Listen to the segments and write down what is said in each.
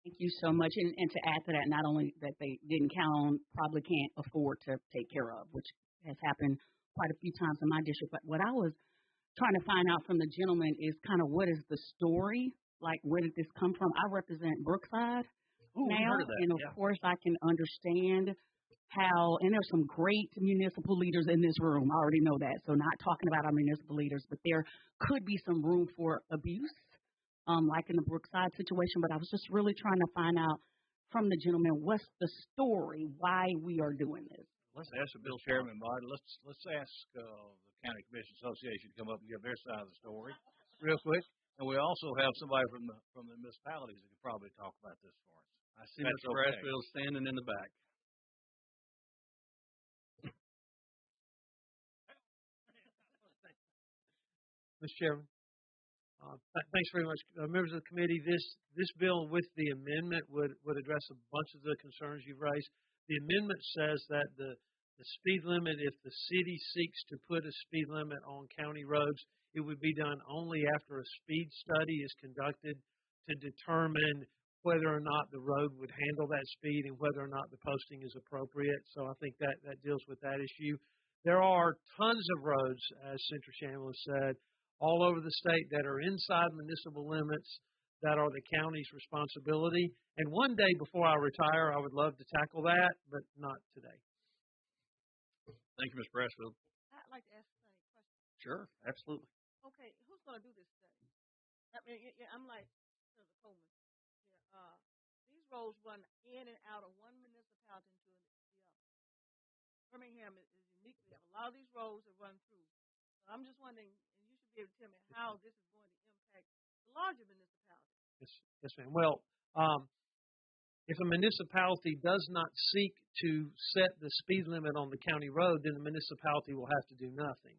Thank you so much. And to add to that, not only that they didn't count on, probably can't afford to take care of, which has happened quite a few times in my district. But what I was trying to find out from the gentleman is kind of what is the story? Like, where did this come from? I represent Brookside Ooh, we now, heard of that. and of Yeah. course I can understand how, and there's some great municipal leaders in this room. I already know that. So not talking about our municipal leaders, but there could be some room for abuse, like in the Brookside situation. But I was just really trying to find out from the gentleman, what's the story, why we are doing this. Let's ask the Bill Chairman, Marty. Let's ask the County Commission Association to come up and give their side of the story real quick. And we also have somebody from the municipalities that could probably talk about this for us. I see Mr. Brasfield standing in the back. Mr. Chairman, thanks very much. Members of the committee, this bill with the amendment would address a bunch of the concerns you've raised. The amendment says that the speed limit, if the city seeks to put a speed limit on county roads, it would be done only after a speed study is conducted to determine whether or not the road would handle that speed and whether or not the posting is appropriate. So I think that deals with that issue. There are tons of roads, as Senator Shamlin said, all over the state that are inside municipal limits that are the county's responsibility. And one day before I retire, I would love to tackle that, but not today. Thank you, Mr. Brasfield. I'd like to ask Sonny a question. Sure, absolutely. Okay, who's going to do this study? I mean, I'm like Senator Coleman here. These roads run in and out of one municipality into the other. Birmingham is unique. We have a lot of these roads that run through. So I'm just wondering, and you should be able to tell me how this is going to impact the larger municipalities. Yes, ma'am. Well, if a municipality does not seek to set the speed limit on the county road, then the municipality will have to do nothing.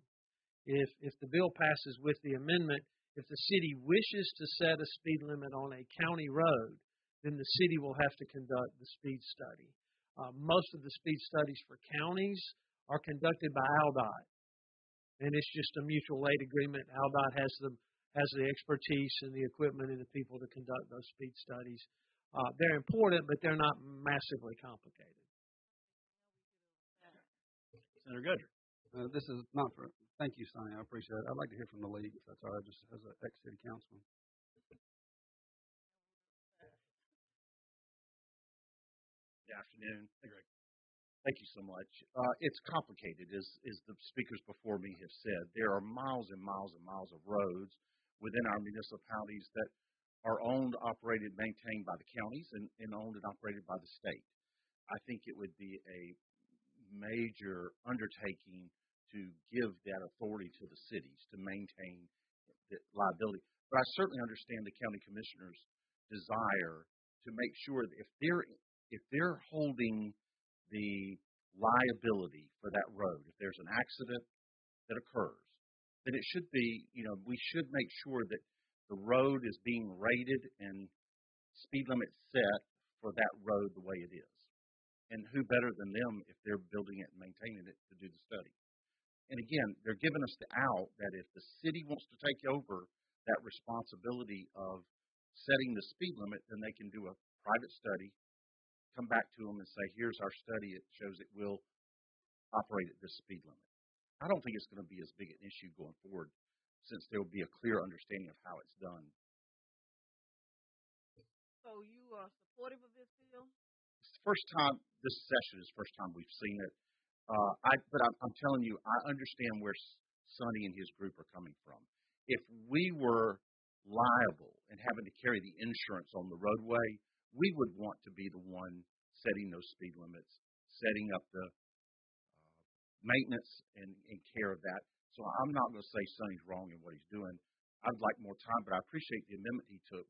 If the bill passes with the amendment, if the city wishes to set a speed limit on a county road, then the city will have to conduct the speed study. Most of the speed studies for counties are conducted by ALDOT, and it's just a mutual aid agreement. ALDOT has the expertise and the equipment and the people to conduct those speed studies. They're important, but they're not massively complicated. Senator Gudger. This is not for. Thank you, Sonny. I appreciate it. I'd like to hear from the league, if that's all right, just as an ex-city councilman. Good afternoon. Hey, Greg. Thank you so much. It's complicated, as the speakers before me have said. There are miles and miles and miles of roads within our municipalities that are owned, operated, maintained by the counties and owned and operated by the state. I think it would be a major undertaking to give that authority to the cities to maintain the liability. But I certainly understand the county commissioners' desire to make sure that if they're holding the liability for that road, if there's an accident that occurs, then it should be, we should make sure that the road is being rated and speed limit set for that road the way it is. And who better than them if they're building it and maintaining it to do the study? And again, they're giving us the out that if the city wants to take over that responsibility of setting the speed limit, then they can do a private study, come back to them and say, here's our study. It shows it will operate at this speed limit. I don't think it's going to be as big an issue going forward since there will be a clear understanding of how it's done. So you are supportive of this bill? It's the first time, this session is the first time we've seen it. But I'm telling you, I understand where Sonny and his group are coming from. If we were liable and having to carry the insurance on the roadway, we would want to be the one setting those speed limits, setting up the maintenance and care of that. So I'm not going to say Sonny's wrong in what he's doing. I'd like more time, but I appreciate the amendment he took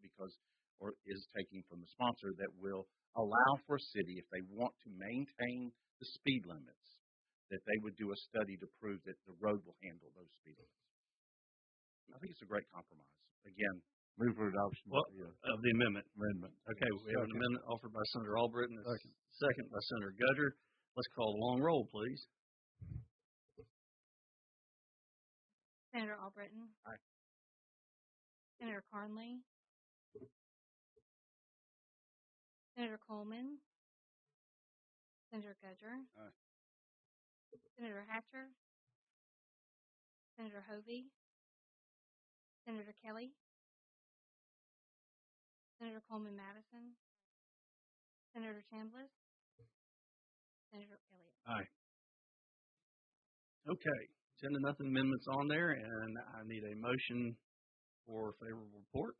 or is taking from the sponsor that will allow for a city, if they want to maintain the speed limits, that they would do a study to prove that the road will handle those speed limits. I think it's a great compromise. Again, move for adoption of the amendment. Okay, we have an amendment offered by Senator Albritton, second by Senator Gudger. Let's call the long roll, please. Senator Albritton. Aye. Senator Carnley. Senator Coleman, Senator Gudger, Aye. Senator Hatcher, Senator Hovey, Senator Kelly, Senator Coleman Madison, Senator Chambliss, Senator Elliott. Aye. Okay. 10-0 amendments on there, and I need a motion for favorable report.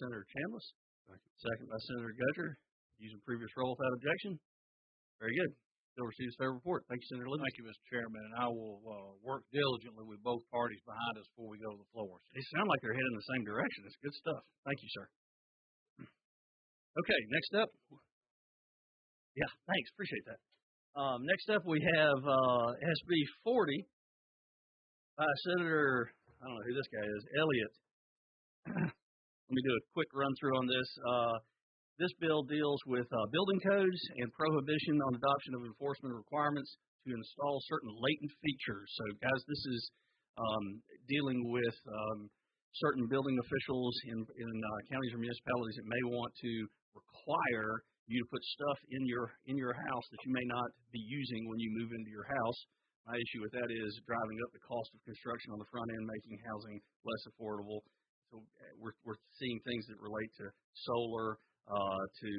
Senator Chambliss. Second by Senator Gudger. Using previous roll without objection. Very good. Bill receives favorable report. Thank you, Senator Livingston. Thank you, Mr. Chairman, and I will work diligently with both parties behind us before we go to the floor. They sound like they're heading in the same direction. It's good stuff. Thank you, sir. Okay, next up. Yeah, thanks. Appreciate that. Next up, we have SB 40 by Senator, I don't know who this guy is, Elliott. Let me do a quick run through on this. This bill deals with building codes and prohibition on adoption of enforcement requirements to install certain latent features. So, guys, this is dealing with certain building officials in counties or municipalities that may want to require you to put stuff in your house that you may not be using when you move into your house. My issue with that is driving up the cost of construction on the front end, making housing less affordable. So we're seeing things that relate to solar, to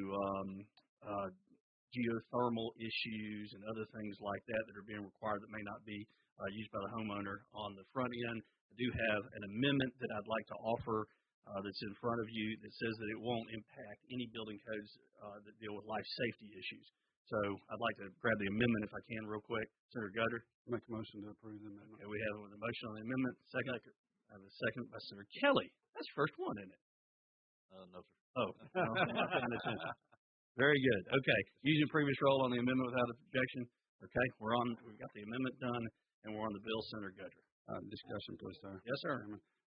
geothermal issues and other things like that that are being required that may not be used by the homeowner on the front end. I do have an amendment that I'd like to offer that's in front of you that says that it won't impact any building codes that deal with life safety issues. So I'd like to grab the amendment if I can real quick. Senator Gudger. Make a motion to approve the amendment. Okay, we have a motion on the amendment. Second. I have a second by Senator Kelly. That's the first one, isn't it? No, sir. Oh, no, I'm not paying attention. Very good. Okay. Using previous roll on the amendment without objection. Okay, we've got the amendment done, and we're on the bill. Senator Gudger. Discussion, please, sir. Yes, sir.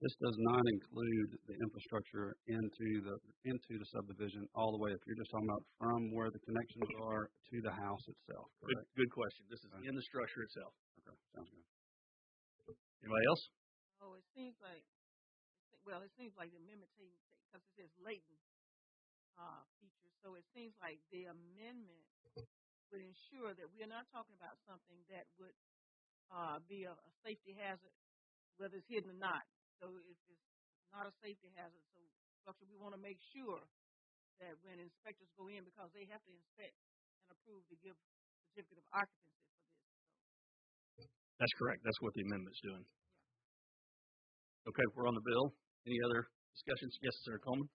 This does not include the infrastructure into the subdivision all the way. If you're just talking about from where the connections are to the house itself, correct? Good question. This is in the structure itself. Okay, sounds good. Anybody else? Oh, it seems like the amendment because it says latent features. So it seems like the amendment would ensure that we are not talking about something that would be a safety hazard, whether it's hidden or not. So if it's not a safety hazard, so structure, we want to make sure that when inspectors go in, because they have to inspect and approve to give certificate of occupancy for this. So. That's correct. That's what the amendment's doing. Yeah. Okay, we're on the bill. Any other discussions? Yes, Senator Coleman.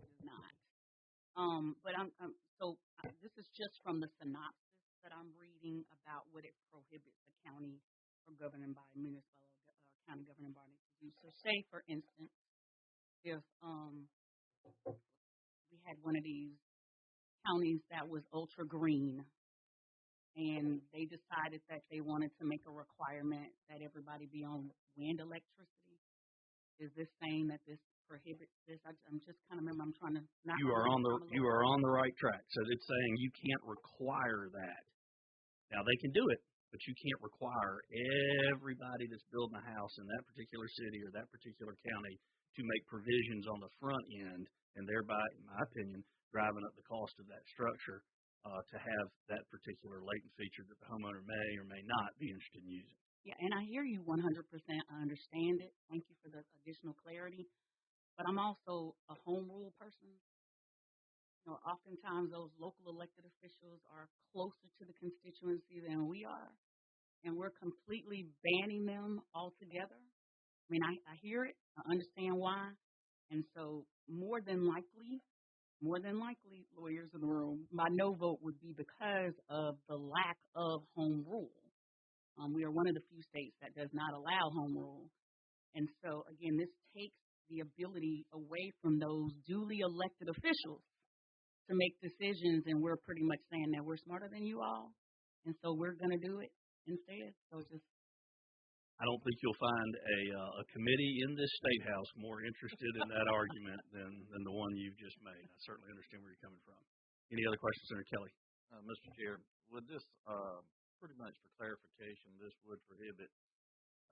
It is not. But this is just from the synopsis that I'm reading about what it prohibits the county from governing by municipal county governing body to do. So, say for instance, if we had one of these counties that was ultra green, and they decided that they wanted to make a requirement that everybody be on wind electricity, is this saying that this prohibits this? I'm just kind of remember. I'm trying to. You are on the right track. So it's saying you can't require that. Now they can do it, but you can't require everybody that's building a house in that particular city or that particular county to make provisions on the front end, and thereby, in my opinion, driving up the cost of that structure to have that particular latent feature that the homeowner may or may not be interested in using. Yeah, and I hear you 100%. I understand it. Thank you for the additional clarity. But I'm also a home rule person. You know, oftentimes those local elected officials are closer to the constituency than we are, and we're completely banning them altogether. I mean, I hear it. I understand why. And so more than likely, lawyers in the room, my no vote would be because of the lack of home rule. We are one of the few states that does not allow home rule. And so, again, this takes the ability away from those duly elected officials to make decisions, and we're pretty much saying that we're smarter than you all, and so we're going to do it instead. So I don't think you'll find a committee in this state house more interested in that argument than the one you've just made. I certainly understand where you're coming from. Any other questions, Senator Kelly? Mr. Chair, would this, pretty much for clarification, this would prohibit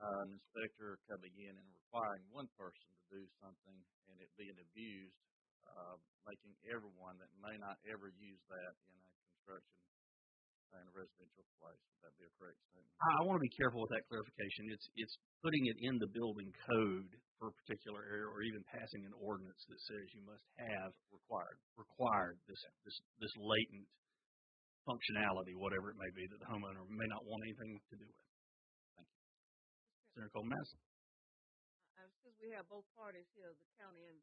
an inspector coming in and requiring one person to do something and it being abused, making everyone that may not ever use that in a construction in a residential place. Would that be a correct statement? I want to be careful with that clarification. It's putting it in the building code for a particular area, or even passing an ordinance that says you must have required this latent functionality, whatever it may be, that the homeowner may not want anything to do with. Thank you. Senator Coleman Madison. Since we have both parties here, the county and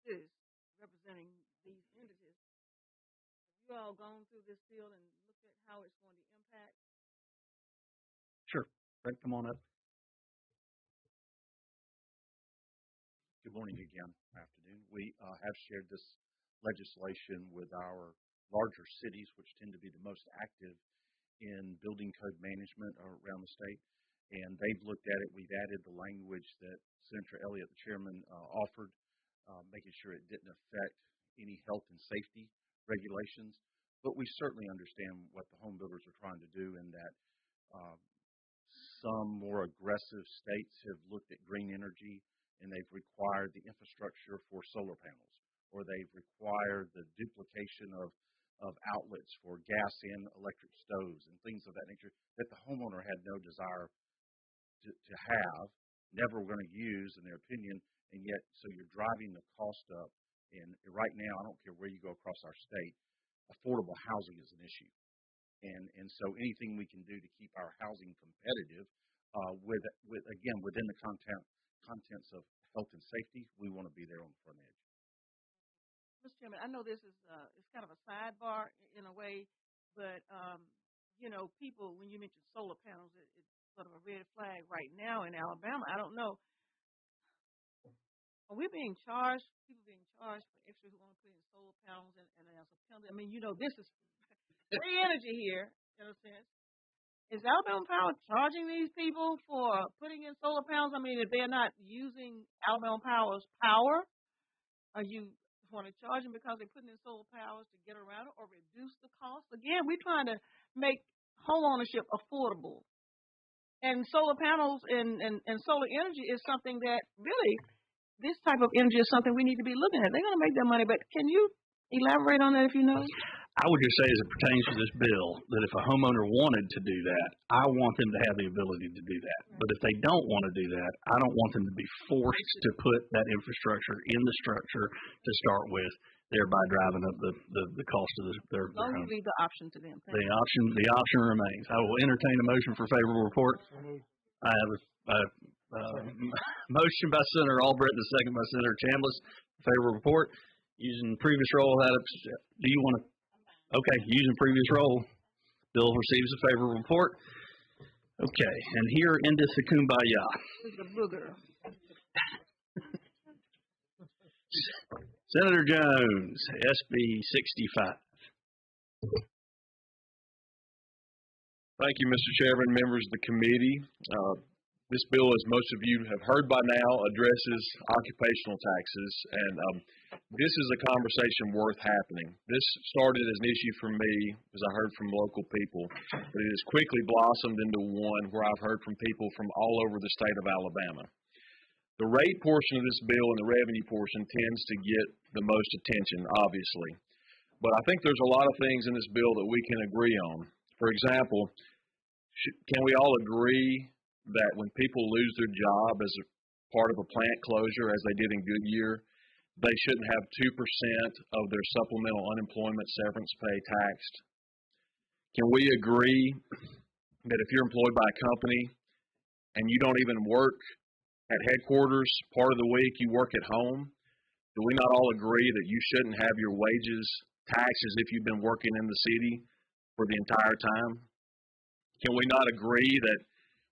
cities representing these entities, have you all gone through this bill and looked at how it's going to impact? Sure. Greg, come on up. Good morning again, afternoon. We have shared this legislation with our larger cities, which tend to be the most active in building code management around the state. And they've looked at it. We've added the language that Senator Elliott, the chairman, offered, making sure it didn't affect any health and safety regulations. But we certainly understand what the home builders are trying to do, and that some more aggressive states have looked at green energy and they've required the infrastructure for solar panels, or they've required the duplication of outlets for gas and electric stoves and things of that nature that the homeowner had no desire to have, never were going to use in their opinion, and yet so you're driving the cost up. And right now, I don't care where you go across our state, affordable housing is an issue. And so anything we can do to keep our housing competitive with again within the contents of health and safety, we want to be there on the front edge. Mr. Chairman, I know this is it's kind of a sidebar in a way, but you know, people, when you mention solar panels, it's sort of a red flag right now in Alabama. I don't know. Are we being charged? People being charged for extra who want to put in solar panels and as a penalty? I mean, you know, this is free energy here in a sense. Is Alabama Power charging these people for putting in solar panels? I mean, if they're not using Alabama Power's power, are you want to charge them because they're putting in solar panels to get around it or reduce the cost? Again, we're trying to make home ownership affordable. And solar panels and solar energy is something that really, this type of energy is something we need to be looking at. They're going to make their money, but can you elaborate on that if you know? I would just say, as it pertains to this bill, that if a homeowner wanted to do that, I want them to have the ability to do that. But if they don't want to do that, I don't want them to be forced to put that infrastructure in the structure to start with, thereby driving up the cost of their home. Don't leave the option to them. The option remains. I will entertain a motion for favorable report. I have a motion by Senator Albrecht, the second by Senator Chambliss. Favorable report. Using previous roll, do you want to? Okay, using previous roll, bill receives a favorable report. Okay, and here endeth the kumbaya. The booger. Senator Jones, SB 65. Thank you, Mr. Chairman, members of the committee. This bill, as most of you have heard by now, addresses occupational taxes, and this is a conversation worth happening. This started as an issue for me, as I heard from local people, but it has quickly blossomed into one where I've heard from people from all over the state of Alabama. The rate portion of this bill and the revenue portion tends to get the most attention, obviously, but I think there's a lot of things in this bill that we can agree on. For example, can we all agree that when people lose their job as a part of a plant closure, as they did in Goodyear, they shouldn't have 2% of their supplemental unemployment severance pay taxed? Can we agree that if you're employed by a company and you don't even work at headquarters part of the week, you work at home, do we not all agree that you shouldn't have your wages taxed as if you've been working in the city for the entire time? Can we not agree that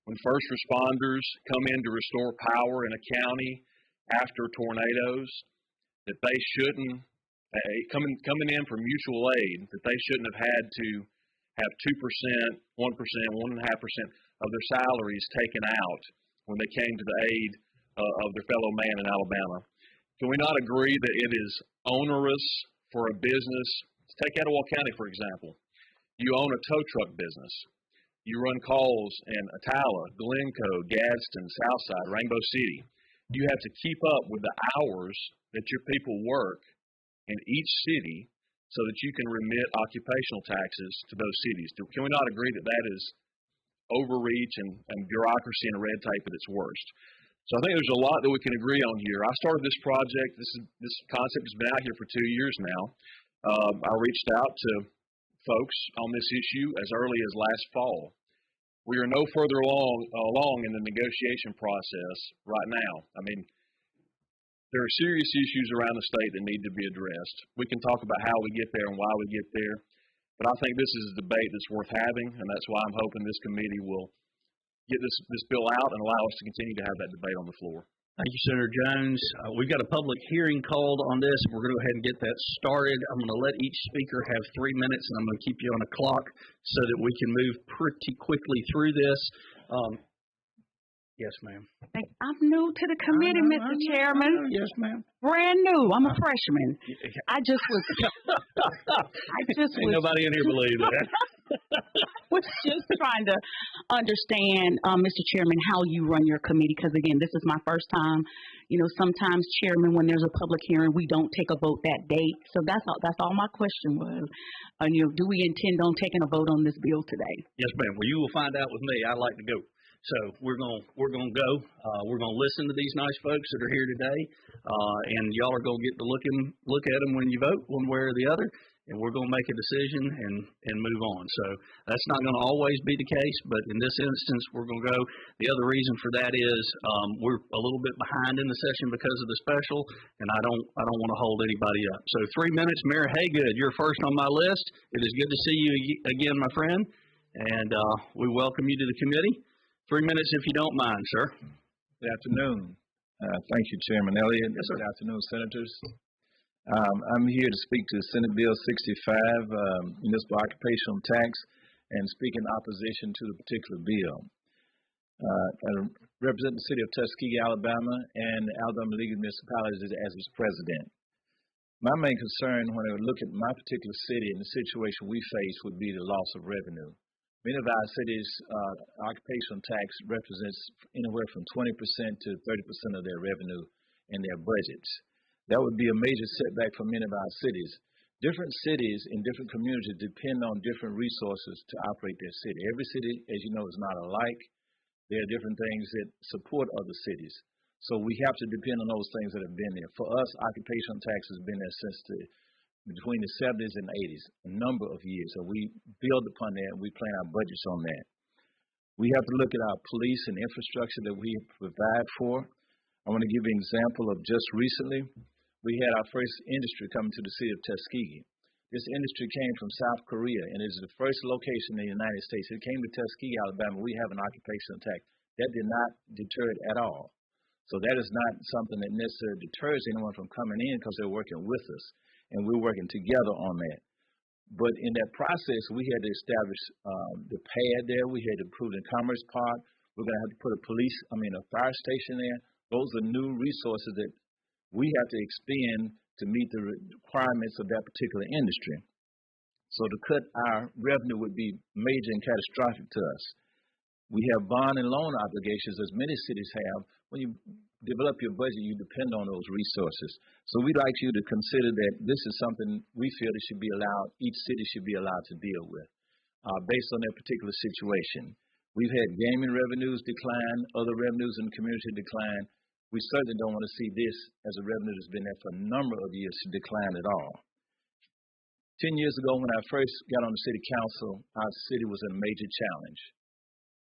when first responders come in to restore power in a county after tornadoes, that they shouldn't, coming in for mutual aid, that they shouldn't have had to have 2%, 1%, 1.5% of their salaries taken out when they came to the aid of their fellow man in Alabama? Can we not agree that it is onerous for a business? Take Etowah County, for example. You own a tow truck business. You run calls in Attala, Glencoe, Gadsden, Southside, Rainbow City. You have to keep up with the hours that your people work in each city so that you can remit occupational taxes to those cities. Can we not agree that that is overreach and bureaucracy and red tape at its worst? So I think there's a lot that we can agree on here. I started this project. This concept has been out here for 2 years now. I reached out to folks on this issue as early as last fall. We are no further along in the negotiation process right now. I mean, there are serious issues around the state that need to be addressed. We can talk about how we get there and why we get there, but I think this is a debate that's worth having, and that's why I'm hoping this committee will get this bill out and allow us to continue to have that debate on the floor. Thank you, Senator Jones. We've got a public hearing called on this. We're going to go ahead and get that started. I'm going to let each speaker have 3 minutes, and I'm going to keep you on a clock so that we can move pretty quickly through this. Yes, ma'am. I'm new to the committee, Mr. Chairman. Yes, ma'am. Brand new. I'm a freshman. I just was. Ain't nobody in here believe that. Was just trying to understand, Mr. Chairman, how you run your committee. Because again, this is my first time. You know, sometimes, Chairman, when there's a public hearing, we don't take a vote that date. So that's all my question was. You know, do we intend on taking a vote on this bill today? Yes, ma'am. Well, you will find out with me. I like to go. So we're gonna go. We're gonna listen to these nice folks that are here today, and y'all are gonna get to look at them when you vote, one way or the other, and we're gonna make a decision and move on. So that's not gonna always be the case, but in this instance, we're gonna go. The other reason for that is we're a little bit behind in the session because of the special, and I don't want to hold anybody up. So 3 minutes, Mayor Haygood, you're first on my list. It is good to see you again, my friend, and we welcome you to the committee. 3 minutes, if you don't mind, sir. Good afternoon. Thank you, Chairman Elliott. Yes, sir. Good afternoon, Senators. I'm here to speak to Senate Bill 65, Municipal Occupational Tax, and speak in opposition to the particular bill. I represent the city of Tuskegee, Alabama, and the Alabama League of Municipalities as its president. My main concern when I look at my particular city and the situation we face would be the loss of revenue. Many of our cities' occupational tax represents anywhere from 20% to 30% of their revenue in their budgets. That would be a major setback for many of our cities. Different cities in different communities depend on different resources to operate their city. Every city, as you know, is not alike. There are different things that support other cities. So we have to depend on those things that have been there. For us, occupational tax has been there since between the 70s and 80s, a number of years. So we build upon that and we plan our budgets on that. We have to look at our police and infrastructure that we provide for. I want to give you an example of just recently. We had our first industry coming to the city of Tuskegee. This industry came from South Korea and is the first location in the United States. It came to Tuskegee, Alabama. We have an occupational tax. That did not deter it at all. So that is not something that necessarily deters anyone from coming in because they're working with us. And we're working together on that. But in that process, we had to establish the pad there. We had to improve the Commerce Park. We're going to have to put a fire station there. Those are new resources that we have to expend to meet the requirements of that particular industry. So to cut our revenue would be major and catastrophic to us. We have bond and loan obligations, as many cities have. When you develop your budget, you depend on those resources. So we'd like you to consider that this is something we feel that should be allowed, each city should be allowed to deal with, based on their particular situation. We've had gaming revenues decline, other revenues in the community decline. We certainly don't want to see this as a revenue that's been there for a number of years to decline at all. 10 years ago, when I first got on the city council, our city was in a major challenge.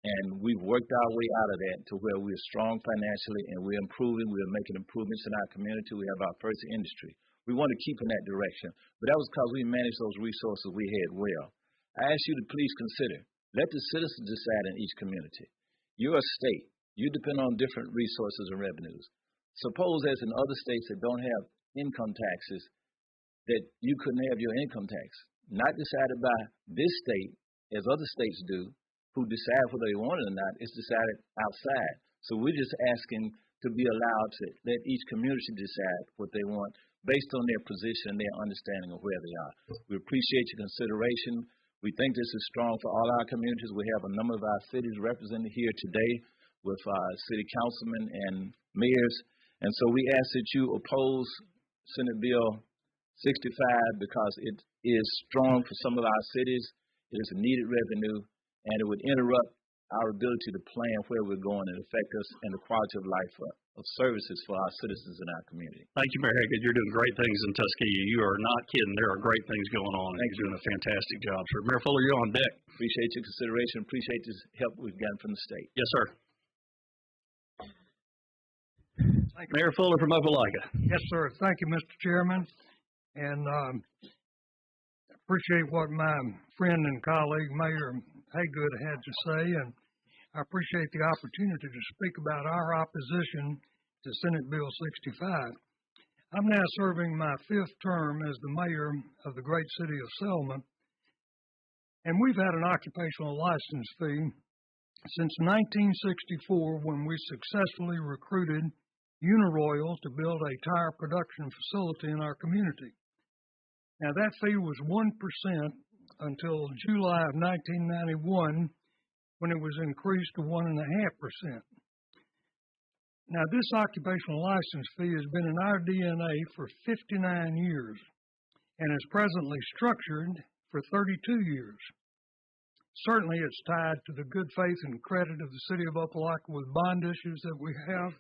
And we've worked our way out of that to where we're strong financially and we're improving. We're making improvements in our community. We have our first industry. We want to keep in that direction. But that was because we managed those resources we had well. I ask you to please consider, let the citizens decide in each community. You're a state. You depend on different resources and revenues. Suppose as in other states that don't have income taxes, that you couldn't have your income tax. Not decided by this state, as other states do, who decide whether they want it or not. It's decided outside. So we're just asking to be allowed to let each community decide what they want based on their position and their understanding of where they are. We appreciate your consideration. We think this is strong for all our communities. We have a number of our cities represented here today with city councilmen and mayors. And so we ask that you oppose Senate Bill 65 because it is strong for some of our cities. It is a needed revenue, and it would interrupt our ability to plan where we're going and affect us and the quality of life of services for our citizens in our community. Thank you, Mayor Haggard. You're doing great things in Tuskegee. You are not kidding. There are great things going on. You're doing a fantastic job, sir. Mayor Fuller, you're on deck. Appreciate your consideration. Appreciate this help we've gotten from the state. Yes, sir. Mayor Fuller from Opelika. Yes, sir. Thank you, Mr. Chairman. And appreciate what my friend and colleague, Mayor Haygood, had to say. And I appreciate the opportunity to speak about our opposition to Senate Bill 65. I'm now serving my 5th term as the mayor of the great city of Selma. And we've had an occupational license fee since 1964 when we successfully recruited Uniroyal to build a tire production facility in our community. Now, that fee was 1% until July of 1991 when it was increased to 1.5%. Now, this occupational license fee has been in our DNA for 59 years and is presently structured for 32 years. Certainly, it's tied to the good faith and credit of the city of Opelika with bond issues that we have.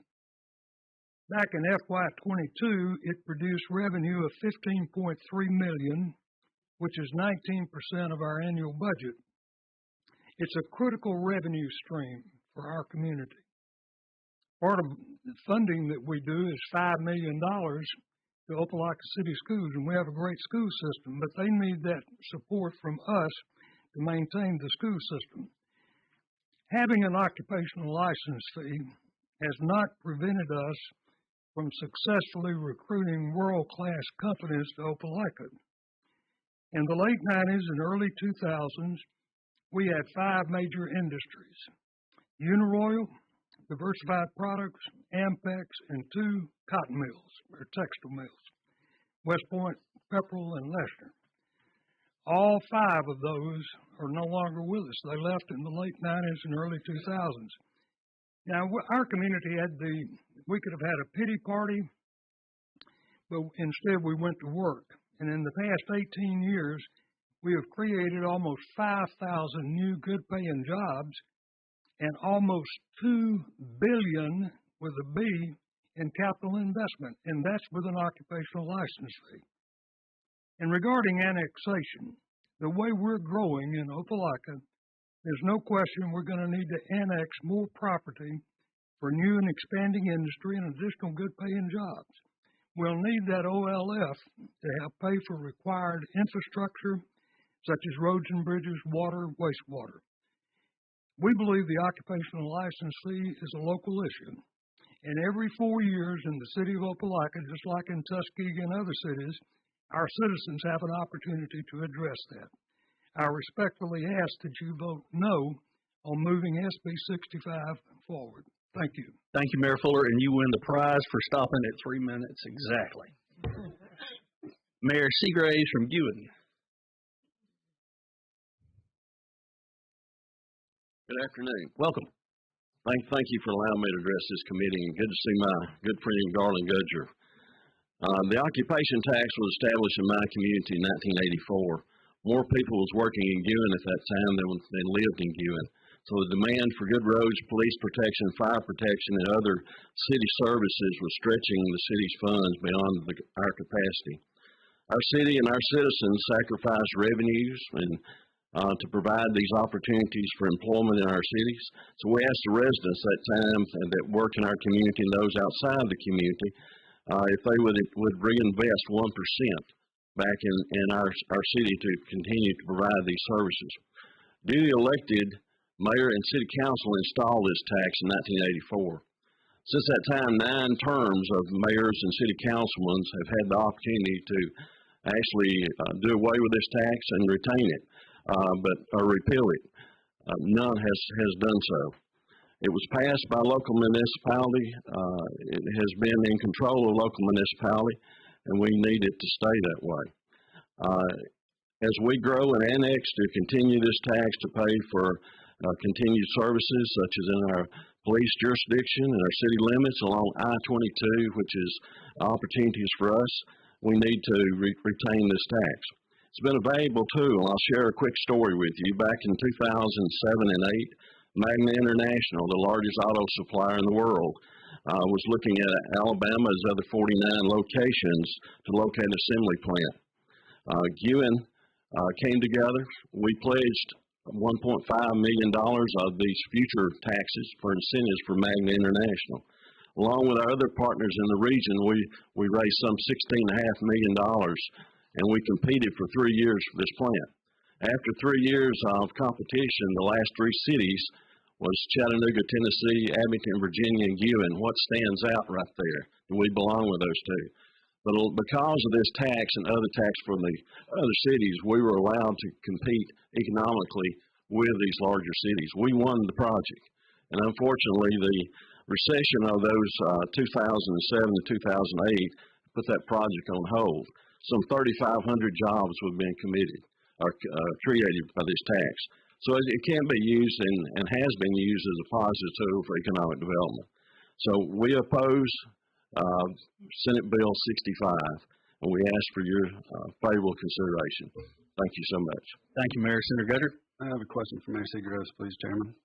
Back in FY22, it produced revenue of $15.3 million, which is 19% of our annual budget. It's a critical revenue stream for our community. Part of the funding that we do is $5 million to Opelika City Schools, and we have a great school system, but they need that support from us to maintain the school system. Having an occupational license fee has not prevented us from successfully recruiting world-class companies to Opelika. In the late 90s and early 2000s, we had 5 major industries: Uniroyal, Diversified Products, Ampex, and 2 cotton mills, or textile mills, West Point, Pepperell, and Leshner. All 5 of those are no longer with us. They left in the late 90s and early 2000s. Now, our community we could have had a pity party, but instead we went to work. And in the past 18 years, we have created almost 5,000 new good-paying jobs and almost $2 billion with a B in capital investment, and that's with an occupational license fee. And regarding annexation, the way we're growing in Opelika, there's no question we're going to need to annex more property for new and expanding industry and additional good-paying jobs. We'll need that OLF to help pay for required infrastructure, such as roads and bridges, water, wastewater. We believe the occupational license fee is a local issue. And every 4 years in the city of Opelika, just like in Tuskegee and other cities, our citizens have an opportunity to address that. I respectfully ask that you vote no on moving SB 65 forward. Thank you. Thank you, Mayor Fuller, and you win the prize for stopping at 3 minutes exactly. Mayor Seagraves from Gewin. Good afternoon. Welcome. Thank you for allowing me to address this committee, and good to see my good friend Garland Gudger. The occupation tax was established in my community in 1984. More people was working in Gewin at that time than lived in Gewin. So the demand for good roads, police protection, fire protection, and other city services was stretching the city's funds beyond our capacity. Our city and our citizens sacrificed revenues to provide these opportunities for employment in our cities. So we asked the residents that time that work in our community and those outside the community if they would reinvest 1% back in our city to continue to provide these services. Duly elected mayor and city council installed this tax in 1984. Since that time, 9 terms of mayors and city councilmen have had the opportunity to actually do away with this tax and retain it, or repeal it. None has done so. It was passed by local municipality. It has been in control of local municipality, and we need it to stay that way. As we grow and annex to continue this tax to pay for continued services such as in our police jurisdiction and our city limits along I-22, which is opportunities for us, we need to retain this tax. It's been a valuable tool. I'll share a quick story with you. Back in 2007 and 8, Magna International, the largest auto supplier in the world, was looking at Alabama's other 49 locations to locate an assembly plant. Gewin came together. We pledged $1.5 million of these future taxes for incentives for Magna International. Along with our other partners in the region, we raised some $16.5 million, and we competed for 3 years for this plant. After 3 years of competition, the last 3 cities was Chattanooga, Tennessee, Abington, Virginia, and Gewin. What stands out right there? We belong with those two. But because of this tax and other tax from the other cities, we were allowed to compete economically with these larger cities. We won the project. And unfortunately, the recession of those 2007 to 2008 put that project on hold. Some 3,500 jobs have been created by this tax. So it can be used and has been used as a positive tool for economic development. So we oppose Senate Bill 65, and we ask for your favorable consideration. Thank you so much. Thank you, Mayor. Senator Gutter. I have a question for Mayor Seagroves, please, Chairman.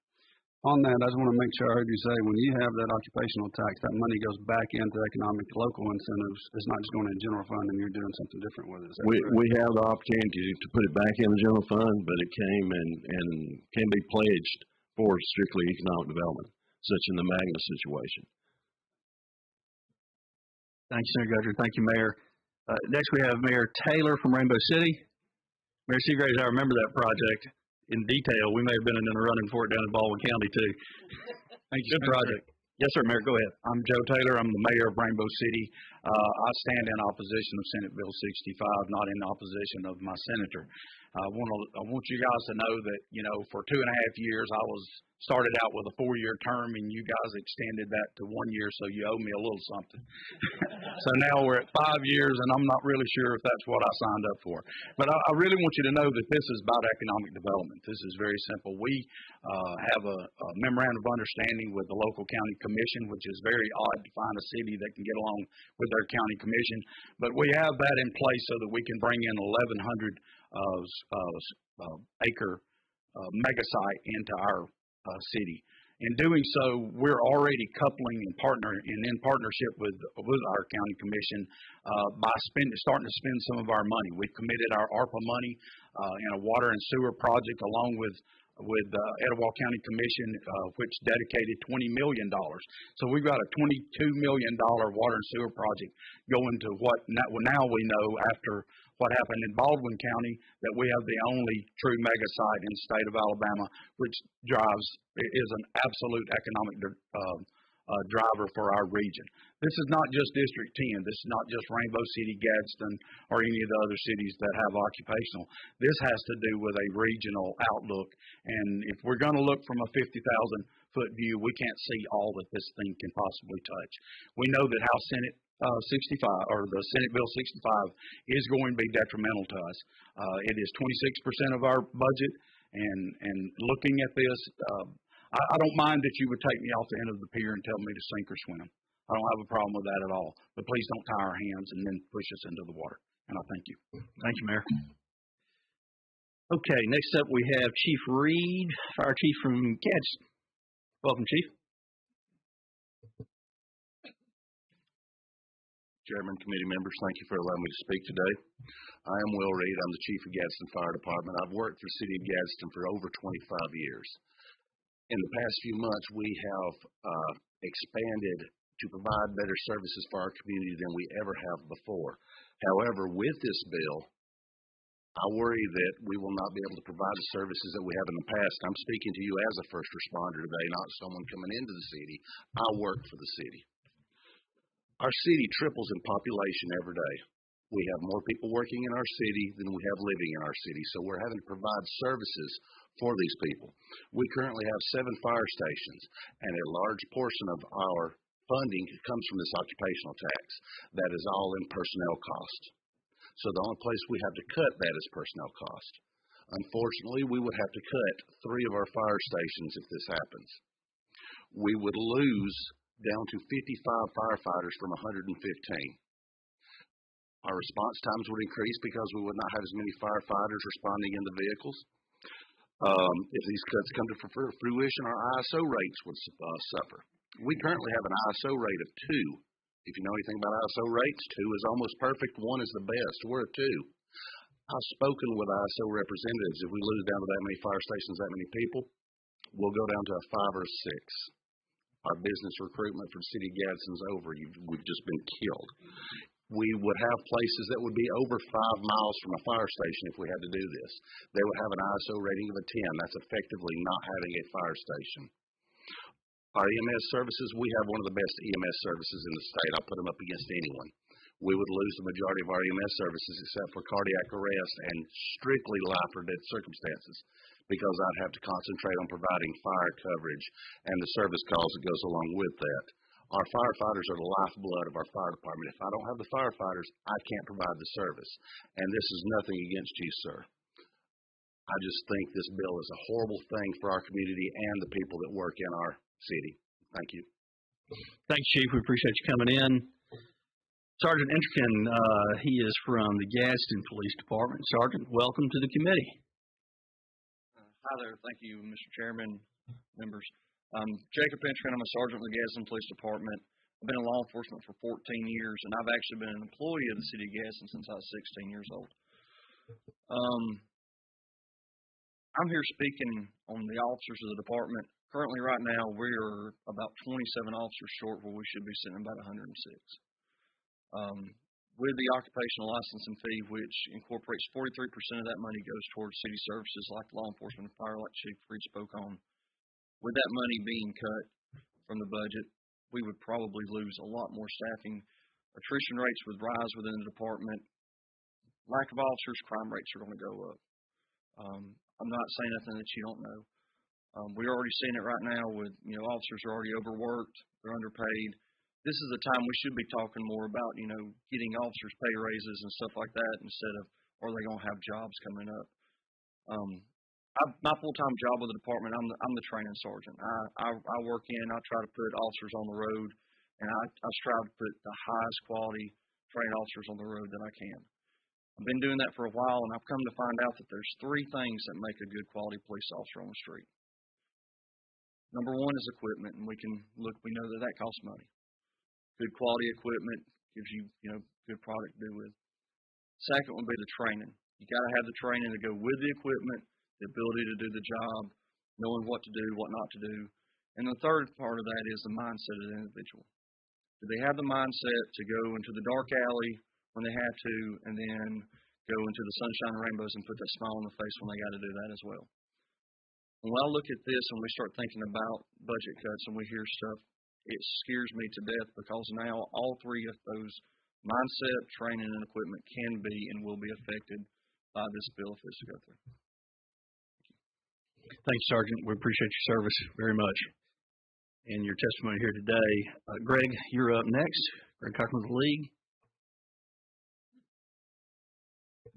On that, I just want to make sure I heard you say when you have that occupational tax, that money goes back into economic local incentives. It's not just going in the general fund and you're doing something different with it. We have the opportunity to put it back in the general fund, but it came and can be pledged for strictly economic development, such in the Magna situation. Thank you, Senator Gudger. Thank you, Mayor. Next, we have Mayor Taylor from Rainbow City. Mayor Seagraves, I remember that project in detail. We may have been in the running for it down in Baldwin County, too. Thank you. Good project. Yes, sir, Mayor. Go ahead. I'm Joe Taylor. I'm the mayor of Rainbow City. I stand in opposition of Senate Bill 65, not in opposition of my senator. I want you guys to know that, for 2.5 years, I started out with a 4-year term, and you guys extended that to 1 year, so you owe me a little something. So now we're at 5 years, and I'm not really sure if that's what I signed up for. But I really want you to know that this is about economic development. This is very simple. We have a memorandum of understanding with the local county commission, which is very odd to find a city that can get along with their county commission. But we have that in place so that we can bring in 1,100 acre mega site into our city. In doing so, we're already coupling and in partnership with our county commission by starting to spend some of our money. We've committed our ARPA money in a water and sewer project along with Etowah County Commission, which dedicated $20 million. So we've got a $22 million water and sewer project going to what now we know after what happened in Baldwin County, that we have the only true mega site in the state of Alabama, which is an absolute economic driver for our region. This is not just District 10. This is not just Rainbow City, Gadsden, or any of the other cities that have occupational. This has to do with a regional outlook. And if we're going to look from a 50,000-foot view, we can't see all that this thing can possibly touch. We know that House Senate 65 or the Senate Bill 65 is going to be detrimental to us. It is 26% of our budget, and looking at this, I don't mind that you would take me off the end of the pier and tell me to sink or swim. I don't have a problem with that at all. But please don't tie our hands and then push us into the water. And I thank you. Thank you, Mayor. Okay, next up we have Chief Reed, Fire Chief from Gadsden. Welcome, Chief. Chairman, committee members, thank you for allowing me to speak today. I am Will Reed. I'm the Chief of Gadsden Fire Department. I've worked for the City of Gadsden for over 25 years. In the past few months, we have expanded to provide better services for our community than we ever have before. However, with this bill, I worry that we will not be able to provide the services that we have in the past. I'm speaking to you as a first responder today, not someone coming into the city. I work for the city. Our city triples in population every day. We have more people working in our city than we have living in our city, so we're having to provide services for these people. We currently have 7 fire stations, and a large portion of our funding comes from this occupational tax. That is all in personnel costs. So the only place we have to cut that is personnel cost. Unfortunately, we would have to cut 3 of our fire stations if this happens. We would lose down to 55 firefighters from 115. Our response times would increase because we would not have as many firefighters responding in the vehicles. If these cuts come to fruition, our ISO rates would suffer. We currently have an ISO rate of 2. If you know anything about ISO rates, 2 is almost perfect, 1 is the best. We're a 2. I've spoken with ISO representatives. If we lose down to that many fire stations, that many people, we'll go down to a 5 or a 6. Our business recruitment for the city of Gadsden's over. We've just been killed. We would have places that would be over 5 miles from a fire station if we had to do this. They would have an ISO rating of a 10. That's effectively not having a fire station. Our EMS services, we have one of the best EMS services in the state. I'll put them up against anyone. We would lose the majority of our EMS services except for cardiac arrest and strictly life or death circumstances, because I'd have to concentrate on providing fire coverage and the service calls that goes along with that. Our firefighters are the lifeblood of our fire department. If I don't have the firefighters, I can't provide the service. And this is nothing against you, sir. I just think this bill is a horrible thing for our community and the people that work in our city. Thank you. Thanks, Chief. We appreciate you coming in. Sergeant Entrican, he is from the Gadsden Police Department. Sergeant, welcome to the committee. Hi there. Thank you, Mr. Chairman, members. Jacob Entrican. I'm a sergeant with the Gadsden Police Department. I've been in law enforcement for 14 years, and I've actually been an employee of the city of Gadsden since I was 16 years old. I'm here speaking on the officers of the department. Currently, right now, we're about 27 officers short where we should be sitting about 106. With the occupational licensing fee, which incorporates 43% of that money goes towards city services like law enforcement and fire, like Chief Reed spoke on. With that money being cut from the budget, we would probably lose a lot more staffing. Attrition rates would rise within the department. Lack of officers, crime rates are going to go up. I'm not saying nothing that you don't know. We're already seeing it right now with, officers are already overworked, they're underpaid. This is the time we should be talking more about, getting officers pay raises and stuff like that instead of, are they going to have jobs coming up? My full-time job with the department, I'm the training sergeant. I work in, I try to put officers on the road, and I strive to put the highest quality trained officers on the road that I can. I've been doing that for a while, and I've come to find out that there's 3 things that make a good quality police officer on the street. Number 1 is equipment, and we know that costs money. Good quality equipment gives you, good product to do with. Second would be the training. You got to have the training to go with the equipment, the ability to do the job, knowing what to do, what not to do. And the third part of that is the mindset of the individual. Do they have the mindset to go into the dark alley when they have to, and then go into the sunshine and rainbows and put that smile on the face when they got to do that as well? When I look at this and we start thinking about budget cuts and we hear stuff, it scares me to death, because now all 3 of those mindset, training, and equipment can be and will be affected by this bill if it's to go through. Thanks, Sergeant. We appreciate your service very much and your testimony here today. Greg, you're up next. Greg Cochran with the League.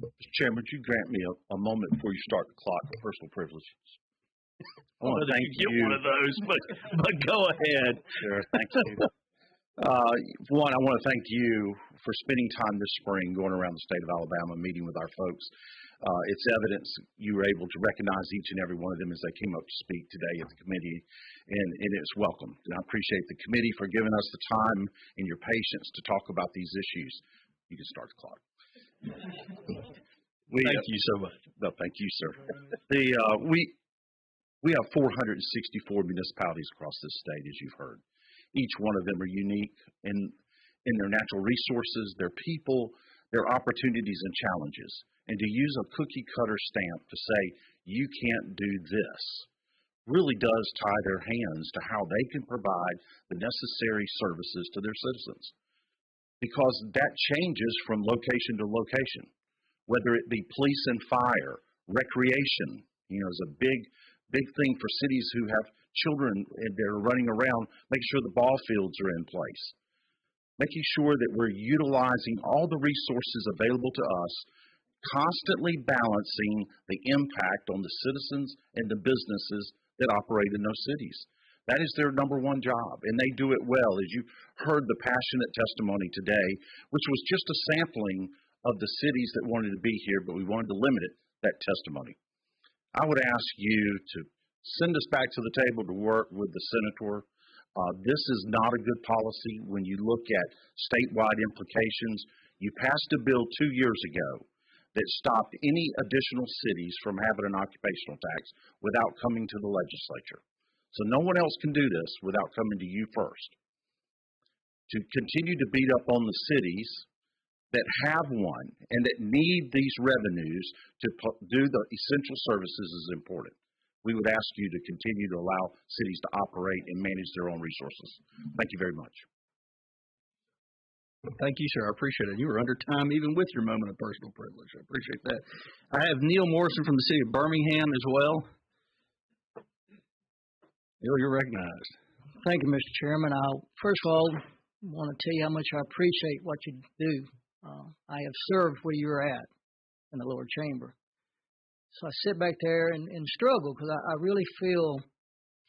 Mr. Chairman, would you grant me a moment before you start the clock for personal privileges? I want to thank you. One of those, but go ahead. Sure, thank you. One, I want to thank you for spending time this spring going around the state of Alabama, meeting with our folks. It's evidence you were able to recognize each and every one of them as they came up to speak today at the committee, and it's welcome. And I appreciate the committee for giving us the time and your patience to talk about these issues. You can start the clock. Thank you so much. No, thank you, sir. We have 464 municipalities across this state, as you've heard. Each one of them are unique in their natural resources, their people, their opportunities and challenges. And to use a cookie cutter stamp to say, you can't do this, really does tie their hands to how they can provide the necessary services to their citizens. Because that changes from location to location, whether it be police and fire, recreation, is a big thing for cities who have children and they're running around, make sure the ball fields are in place. making sure that we're utilizing all the resources available to us, constantly balancing the impact on the citizens and the businesses that operate in those cities. That is their number one job, and they do it well. As you heard the passionate testimony today, which was just a sampling of the cities that wanted to be here, but we wanted to limit it, that testimony. I would ask you to send us back to the table to work with the senator. This is not a good policy when you look at statewide implications. You passed a bill 2 years ago that stopped any additional cities from having an occupational tax without coming to the legislature. So no one else can do this without coming to you first. To continue to beat up on the cities that have one and that need these revenues to do the essential services is important. We would ask you to continue to allow cities to operate and manage their own resources. Thank you very much. Thank you, sir. I appreciate it. You were under time even with your moment of personal privilege. I appreciate that. I have Neil Morrison from the city of Birmingham as well. Neil, you're recognized. Thank you, Mr. Chairman. First of all, want to tell you how much I appreciate what you do. I have served where you're at in the lower chamber. So I sit back there and struggle because I really feel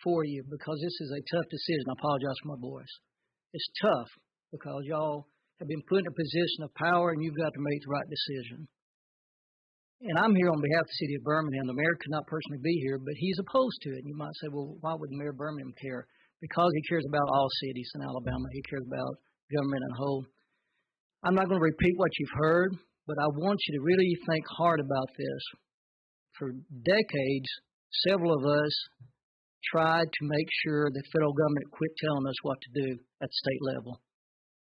for you because this is a tough decision. I apologize for my voice. It's tough because y'all have been put in a position of power and you've got to make the right decision. And I'm here on behalf of the city of Birmingham. The mayor could not personally be here, but he's opposed to it. And you might say, well, why would Mayor Birmingham care? Because he cares about all cities in Alabama. He cares about government as a whole. I'm not going to repeat what you've heard, but I want you to really think hard about this. For decades, several of us tried to make sure the federal government quit telling us what to do at the state level.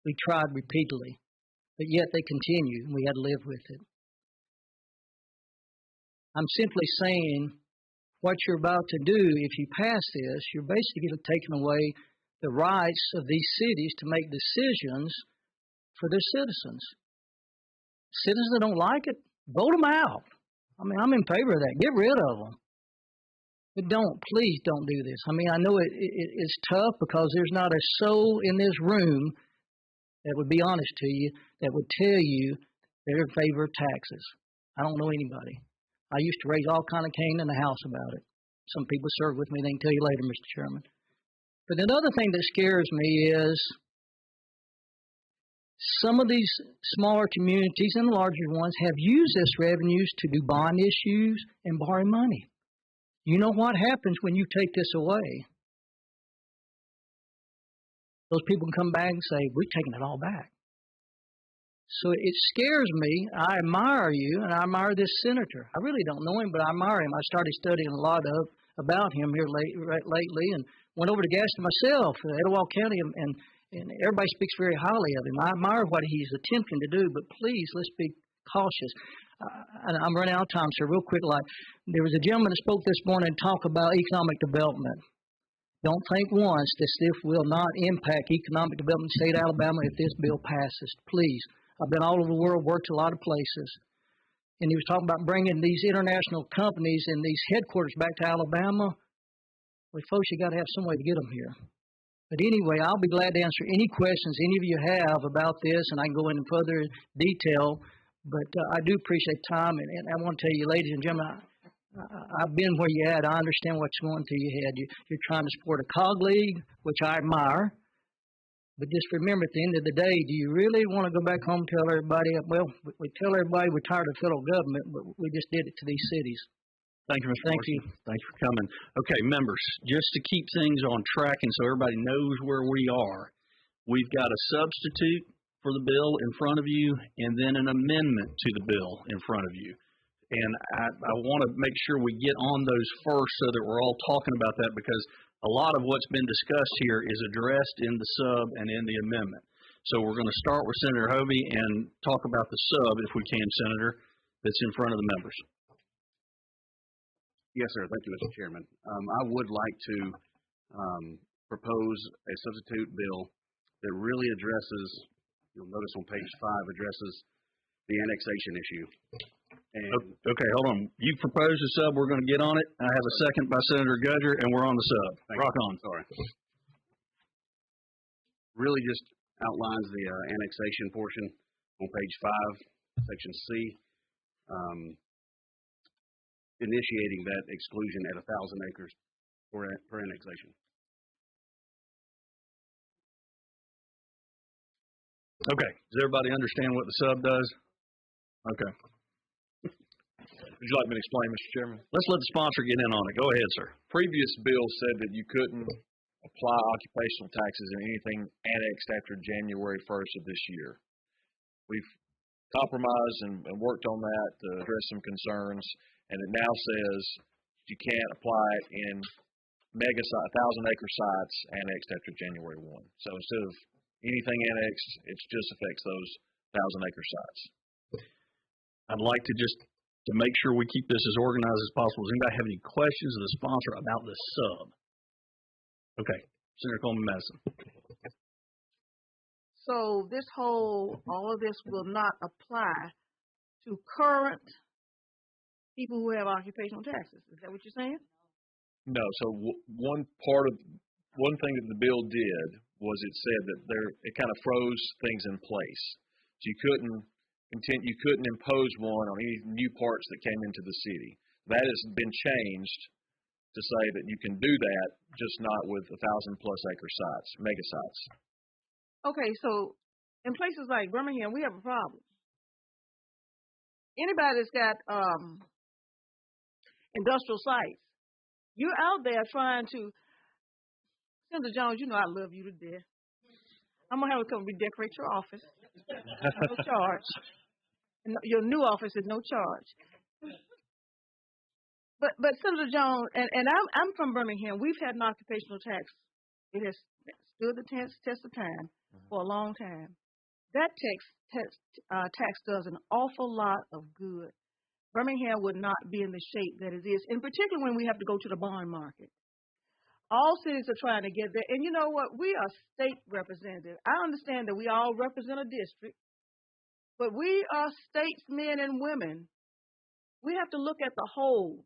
We tried repeatedly, but yet they continue, and we had to live with it. I'm simply saying what you're about to do, if you pass this, you're basically taking away the rights of these cities to make decisions for their citizens. Citizens that don't like it, vote them out. I mean, I'm in favor of that. Get rid of them. But please don't do this. I mean, I know it's tough because there's not a soul in this room that would be honest to you that would tell you they're in favor of taxes. I don't know anybody. I used to raise all kind of cane in the house about it. Some people serve with me. They can tell you later, Mr. Chairman. But another thing that scares me is some of these smaller communities and larger ones have used this revenues to do bond issues and borrow money. You know what happens when you take this away? Those people can come back and say, we're taking it all back. So it scares me. I admire you, and I admire this senator. I really don't know him, but I admire him. I started studying a lot about him here lately and went over to Gaston myself, Etowah County, and everybody speaks very highly of him. I admire what he's attempting to do, but please, let's be cautious. I'm running out of time, sir. Real quick, there was a gentleman that spoke this morning and talked about economic development. Don't think once that this will not impact economic development in the state of Alabama if this bill passes. Please. I've been all over the world, worked a lot of places. And he was talking about bringing these international companies and these headquarters back to Alabama. Well, folks, you got to have some way to get them here. But anyway, I'll be glad to answer any questions any of you have about this, and I can go into further detail. But I do appreciate time, and I want to tell you, ladies and gentlemen, I've been where you're at. I understand what's going through your head. You're trying to support a COG league, which I admire. But just remember, at the end of the day, do you really want to go back home and tell everybody, well, we tell everybody we're tired of federal government, but we just did it to these cities. Thank you, Mr. Morrison. Thanks for coming. Okay, members, just to keep things on track and so everybody knows where we are, we've got a substitute for the bill in front of you and then an amendment to the bill in front of you. And I want to make sure we get on those first so that we're all talking about that because a lot of what's been discussed here is addressed in the sub and in the amendment. So we're going to start with Senator Hovey and talk about the sub, if we can, Senator, that's in front of the members. Yes, sir. Thank you, Mr. Chairman. I would like to propose a substitute bill that really addresses, you'll notice on page 5, addresses the annexation issue. And okay, hold on. You proposed a sub. We're going to get on it. I have a second by Senator Gudger, and we're on the sub. Rock on. Sorry. Really just outlines the annexation portion on page 5, section C, initiating that exclusion at 1,000 acres per annexation. Okay. Does everybody understand what the sub does? Okay. Would you like me to explain, Mr. Chairman? Let's let the sponsor get in on it. Go ahead, sir. Previous bill said that you couldn't apply occupational taxes in anything annexed after January 1st of this year. We've compromised and worked on that to address some concerns, and it now says you can't apply it in 1,000-acre sites annexed after January 1. So instead of anything annexed, it just affects those 1,000-acre sites. I'd like to just, to make sure we keep this as organized as possible, does anybody have any questions of the sponsor about the sub? Okay. Senator Coleman Madison. So all of this will not apply to current people who have occupational taxes. Is that what you're saying? No. So one thing that the bill did was it said that it kind of froze things in place. So you couldn't impose one on any new parts that came into the city. That has been changed to say that you can do that, just not with 1,000-plus acre sites, mega sites. Okay, so in places like Birmingham, we have a problem. Anybody that's got industrial sites, you're out there trying to, Senator Jones, you know I love you to death. I'm going to have to come redecorate your office. No charge. Your new office is no charge. But Senator Jones, and I'm from Birmingham. We've had an occupational tax. It has stood the test of time for a long time. That tax does an awful lot of good. Birmingham would not be in the shape that it is, in particular when we have to go to the bond market. All cities are trying to get there. And you know what? We are state representatives. I understand that we all represent a district, but we are statesmen and women. We have to look at the whole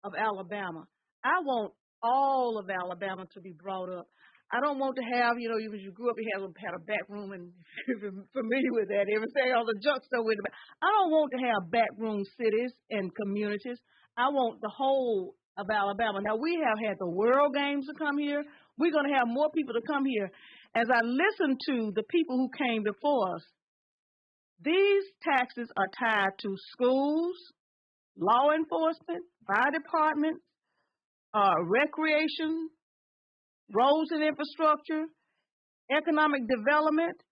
of Alabama. I want all of Alabama to be brought up. I don't want to have, you know, you grew up, you had a back room, and you're familiar with that. Everything, all the junk stuff with the back. I don't want to have back room cities and communities. I want the whole of Alabama. Now, we have had the World Games to come here. We're going to have more people to come here. As I listen to the people who came before us, these taxes are tied to schools, law enforcement, fire department, recreation, roads and infrastructure, economic development,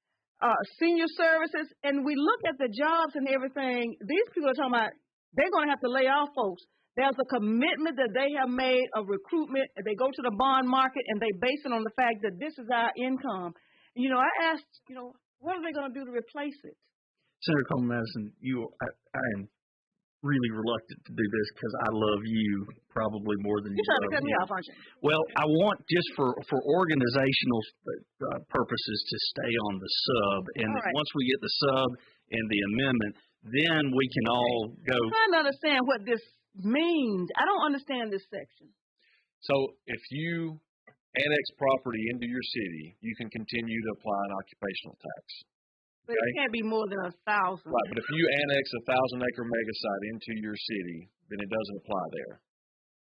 senior services, and we look at the jobs and everything. These people are talking about they're going to have to lay off folks. There's a commitment that they have made of recruitment. They go to the bond market and they base it on the fact that this is our income. And, you know, I asked, you know, what are they going to do to replace it? Senator Coleman Madison, I am really reluctant to do this because I love you probably more than you You're trying love to cut me me. off, aren't you? Well, I want just for organizational purposes to stay on the sub, and All right. once we get the sub and the amendment, then we can all go. I'm trying to understand what this means. I don't understand this section. So if you annex property into your city, you can continue to apply an occupational tax. But it can't be more than 1,000. Right, but if you annex a 1,000-acre mega site into your city, then it doesn't apply there.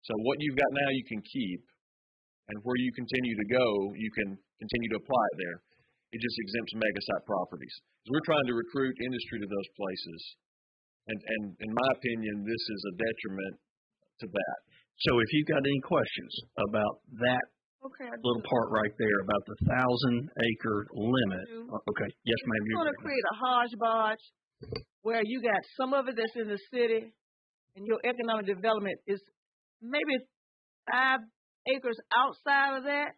So what you've got now you can keep, and where you continue to go, you can continue to apply it there. It just exempts mega site properties. Because we're trying to recruit industry to those places. And in my opinion, this is a detriment to that. So if you've got any questions about that little part right there about the 1,000-acre limit, okay, yes, ma'am. You're going to create a hodgepodge where you got some of it that's in the city, and your economic development is maybe 5 acres outside of that.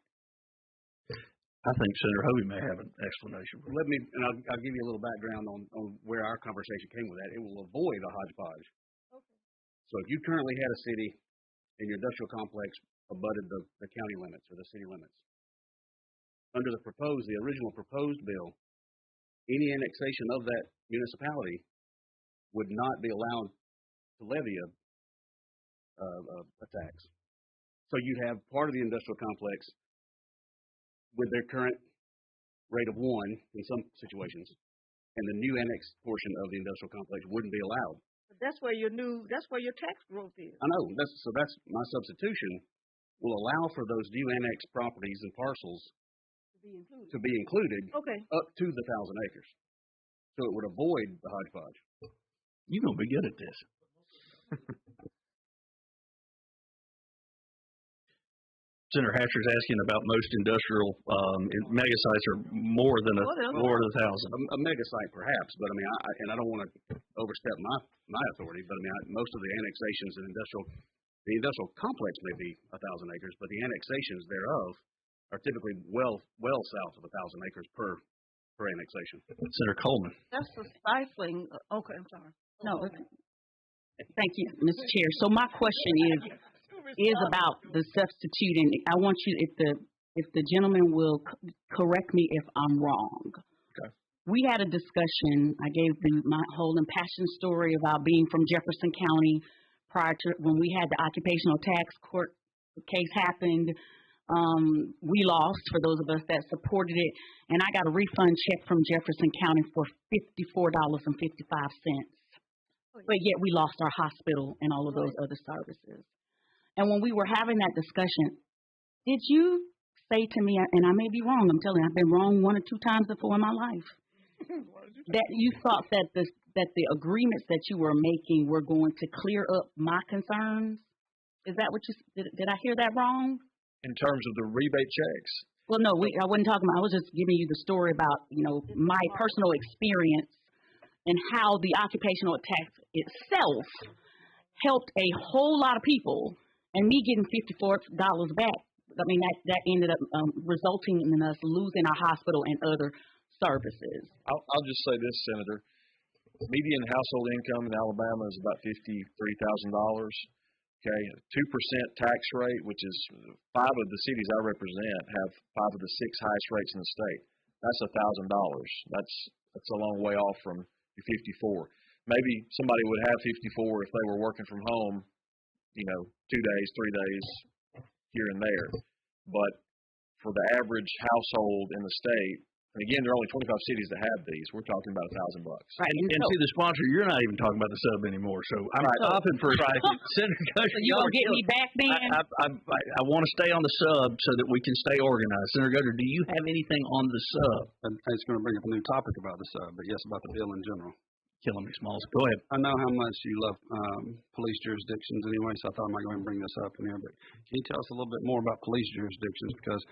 I think Senator Hovey may have an explanation. Let me, and I'll give you a little background on where our conversation came with that. It will avoid a hodgepodge. Okay. So if you currently had a city and your industrial complex abutted the county limits or the city limits, under the original proposed bill, any annexation of that municipality would not be allowed to levy a tax. So you'd have part of the industrial complex with their current rate of 1 in some situations, and the new annexed portion of the industrial complex wouldn't be allowed. But that's where your tax growth is. I know. That's my substitution will allow for those new annexed properties and parcels to be included up to the 1,000 acres. So it would avoid the hodgepodge. You're going to be good at this. Senator Hatcher's asking about most industrial mega sites are more than 1,000. A mega site, perhaps, but I mean, I don't want to overstep my authority. But I mean, most of the annexations in the industrial complex may be 1,000 acres, but the annexations thereof are typically well south of 1,000 acres per annexation. Senator Coleman. That's a stifling. Okay, I'm sorry. No, thank you, Mr. Chair. So my question is about the substituting. I want you, if the gentleman will correct me if I'm wrong. Okay. We had a discussion. I gave my whole impassioned story about being from Jefferson County prior to when we had the occupational tax court case happened. We lost, for those of us that supported it, and I got a refund check from Jefferson County for $54.55. But yet we lost our hospital and all of those other services. And when we were having that discussion, did you say to me, and I may be wrong, I'm telling you, I've been wrong 1 or 2 times before in my life, that you thought that the agreements that you were making were going to clear up my concerns? Is that what did I hear that wrong? In terms of the rebate checks? Well, no, I wasn't talking about, I was just giving you the story about, my personal experience and how the occupational tax itself helped a whole lot of people, and me getting $54 back. I mean, that ended up resulting in us losing our hospital and other services. I'll just say this, Senator. Median household income in Alabama is about $53,000. Okay, 2% tax rate, which is 5 of the cities I represent have 5 of the 6 highest rates in the state. That's $1,000. That's a long way off from your 54. Maybe somebody would have 54 if they were working from home, 2 days, 3 days here and there. But for the average household in the state, and again, there are only 25 cities that have these. We're talking about $1,000. Right. And to the sponsor, you're not even talking about the sub anymore. So I'm stopping for a second. Senator Gudger, you gonna get me back then? I want to stay on the sub so that we can stay organized. Senator Gudger, do you have anything on the sub? I was going to bring up a new topic about the sub, but yes, about the bill in general. Killing me, Smalls. Go ahead. I know how much you love police jurisdictions anyway, so I thought I might go ahead and bring this up in here. But can you tell us a little bit more about police jurisdictions? Because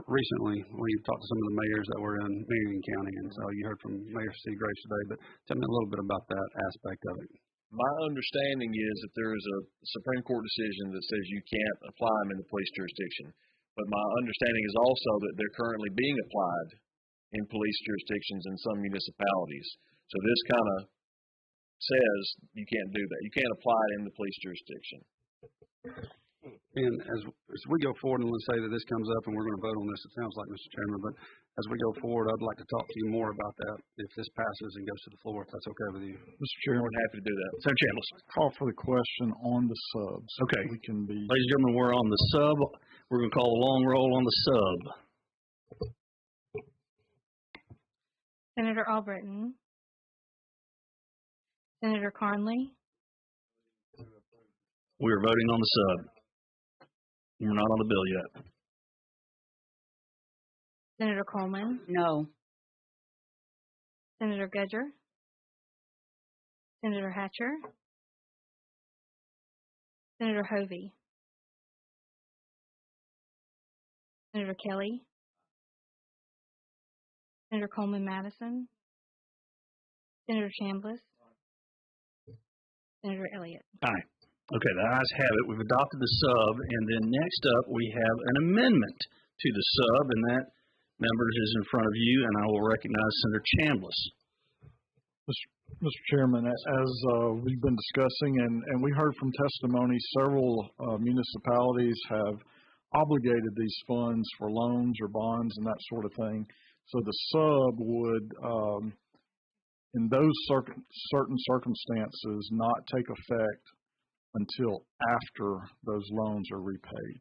recently we've talked to some of the mayors that were in Marion County, and so you heard from Mayor Seagraves today. But tell me a little bit about that aspect of it. My understanding is that there is a Supreme Court decision that says you can't apply them in the police jurisdiction. But my understanding is also that they're currently being applied in police jurisdictions in some municipalities. So this kind of says you can't do that. You can't apply it in the police jurisdiction. And as we go forward, and let's say that this comes up and we're going to vote on this, it sounds like, Mr. Chairman, but as we go forward, I'd like to talk to you more about that if this passes and goes to the floor, if that's okay with you. Mr. Chairman, we're happy to do that. Senator Chambliss. Call for the question on the subs. Okay. We can be. Ladies and gentlemen, we're on the sub. We're going to call a long roll on the sub. Senator Albritton. Senator Conley. We're voting on the sub. We're not on the bill yet. Senator Coleman. No. Senator Gudger. Senator Hatcher. Senator Hovey. Senator Kelly. Senator Coleman Madison. Senator Chambliss. Senator Elliott. Aye. Okay, the ayes have it. We've adopted the sub, and then next up we have an amendment to the sub, and that, members, is in front of you, and I will recognize Senator Chambliss. Mr. Chairman, as we've been discussing, and we heard from testimony, several municipalities have obligated these funds for loans or bonds and that sort of thing. So the sub would, in those certain circumstances, not take effect until after those loans are repaid.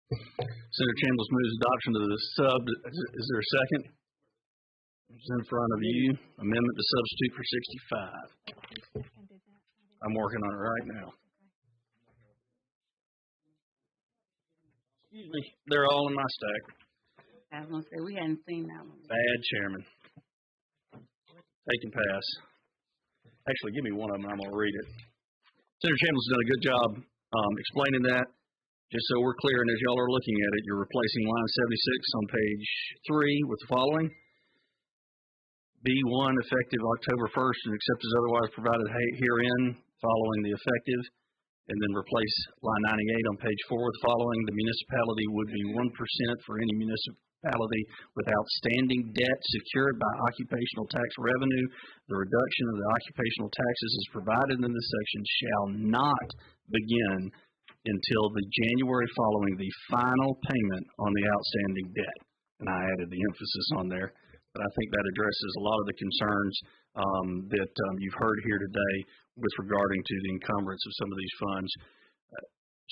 Senator Chambliss moves adoption of the sub. Is there a second? It's in front of you. Amendment to substitute for 65. I'm working on it right now. Excuse me. They're all in my stack. I was going to say, we hadn't seen that one. Bad chairman. Take and pass. Actually, give me one of them. I'm going to read it. Senator Chambliss has done a good job explaining that. Just so we're clear, and as y'all are looking at it, you're replacing line 76 on page 3 with the following. B1, effective October 1st, and except as otherwise provided herein, following the effective, and then replace line 98 on page 4 with the following. The municipality would be 1% for any municipality with outstanding debt secured by occupational tax revenue. The reduction of the occupational taxes as provided in this section shall not begin until the January following the final payment on the outstanding debt. And I added the emphasis on there, but I think that addresses a lot of the concerns that you've heard here today with regarding to the encumbrance of some of these funds.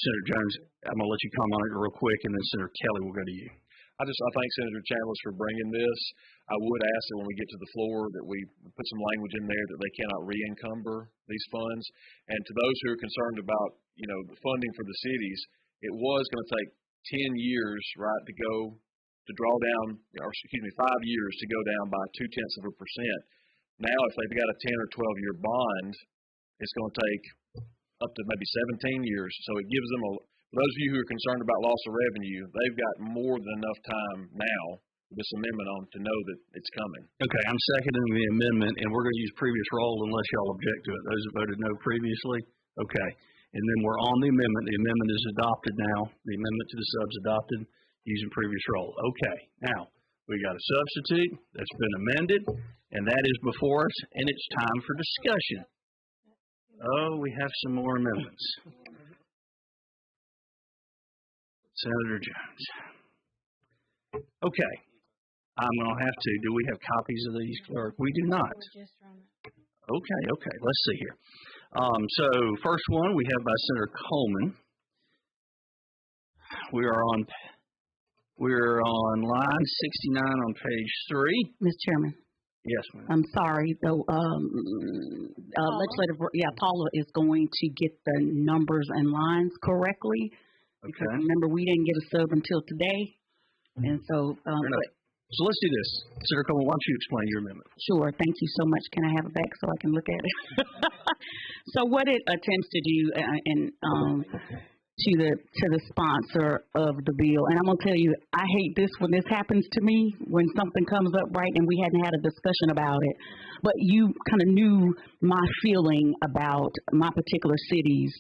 Senator Jones, I'm going to let you comment on it real quick, and then Senator Kelly will go to you. I thank Senator Chambliss for bringing this. I would ask that when we get to the floor that we put some language in there that they cannot re-encumber these funds. And to those who are concerned about, the funding for the cities, it was going to take 10 years, right, to draw down, 5 years to go down by 0.2%. Now, if they've got a 10 or 12-year bond, it's going to take up to maybe 17 years. So it gives them for those of you who are concerned about loss of revenue, they've got more than enough time now with this amendment on to know that it's coming. Okay, I'm seconding the amendment, and we're going to use previous roll unless y'all object to it. Those who voted no previously? Okay. And then we're on the amendment. The amendment is adopted now. The amendment to the sub's adopted using previous roll. Okay. Now, we got a substitute that's been amended, and that is before us, and it's time for discussion. Oh, we have some more amendments. Senator Jones. Okay. I'm going to have to. Do we have copies of these, clerk? We do not. Okay. Let's see here. So, first one we have by Senator Coleman. We're on line 69 on page 3. Mr. Chairman. Yes, ma'am. I'm sorry, though. Paula is going to get the numbers and lines correctly. Because remember, we didn't get a sub until today. And so, so let's do this. Senator Coleman, why don't you explain your amendment? Sure. Thank you so much. Can I have it back so I can look at it? So what it attempts to do, to the sponsor of the bill, and I'm going to tell you, I hate this when this happens to me, when something comes up, right, and we hadn't had a discussion about it. But you kind of knew my feeling about my particular cities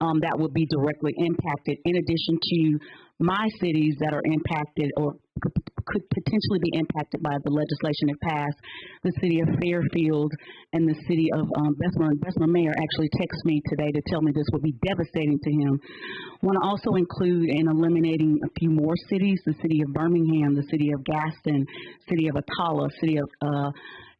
that would be directly impacted, in addition to my cities that are impacted or could potentially be impacted by the legislation if passed, the city of Fairfield and the city of Bessemer. And Bessemer mayor actually texted me today to tell me this would be devastating to him. I want to also include in eliminating a few more cities, the city of Birmingham, the city of Gaston, city of Atala, city of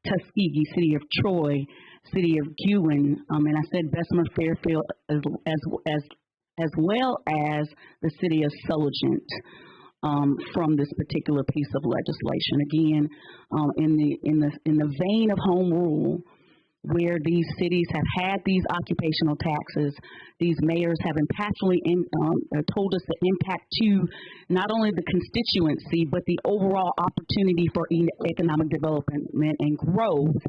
Tuskegee, city of Troy, city of Gewin, and I said Bessemer, Fairfield, as well as the city of Sulligent. From this particular piece of legislation. Again, in the vein of home rule, where these cities have had these occupational taxes, these mayors have impactfully told us the impact to not only the constituency, but the overall opportunity for economic development and growth.